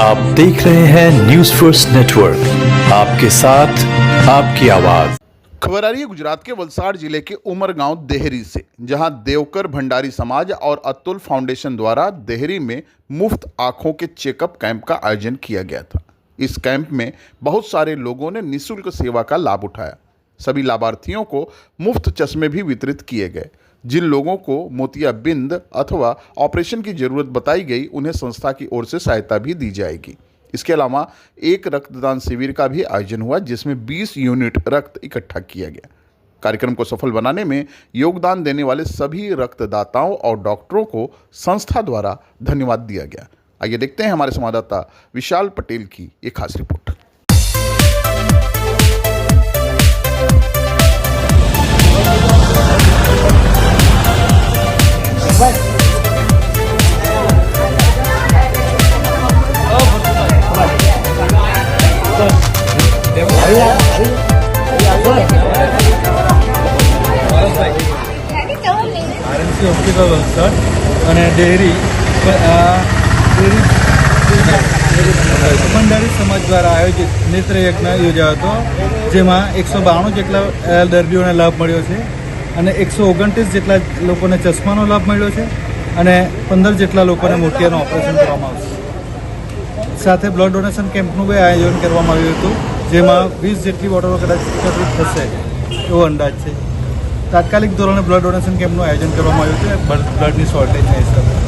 आप देख रहे हैं न्यूज़ फर्स्ट नेटवर्क, आपके साथ आपकी आवाज। खबर आ रही है गुजरात के वलसाड जिले के उमरगांव देहरी से, जहां देवकर भंडारी समाज और अतुल फाउंडेशन द्वारा देहरी में मुफ्त आंखों के चेकअप कैंप का आयोजन किया गया था। इस कैंप में बहुत सारे लोगों ने निःशुल्क सेवा का लाभ उठाया। सभी लाभार्थियों को मुफ्त चश्मे भी वितरित किए गए। जिन लोगों को मोतियाबिंद अथवा ऑपरेशन की जरूरत बताई गई, उन्हें संस्था की ओर से सहायता भी दी जाएगी। इसके अलावा एक रक्तदान शिविर का भी आयोजन हुआ, जिसमें 20 यूनिट रक्त इकट्ठा किया गया। कार्यक्रम को सफल बनाने में योगदान देने वाले सभी रक्तदाताओं और डॉक्टरों को संस्था द्वारा धन्यवाद दिया गया। आइए देखते हैं हमारे संवाददाता विशाल पटेल की एक खास रिपोर्ट। આરએમસી હોસ્પિટલ વલસાડ અને ડેરી ભંડારી સમાજ દ્વારા આયોજિત નેત્ર યજ્ઞ યોજાયો હતો, જેમાં 192 જેટલા દર્દીઓને લાભ મળ્યો છે અને 129 જેટલા લોકોને ચશ્માનો લાભ મળ્યો છે અને 15 જેટલા લોકોને મોતિયાનું ઓપરેશન કરવામાં આવશે। સાથે બ્લડ ડોનેશન કેમ્પનું બી આયોજન કરવામાં આવ્યું હતું, જેમાં 20 જેટલી બોટલો કદાચ એકત્રિત થશે એવો અંદાજ છે। તાત્કાલિક ધોરણે બ્લડ ડોનેશન કેમ્પનું આયોજન કરવામાં આવ્યું છે બ્લડની શોર્ટેજના હિસાબે।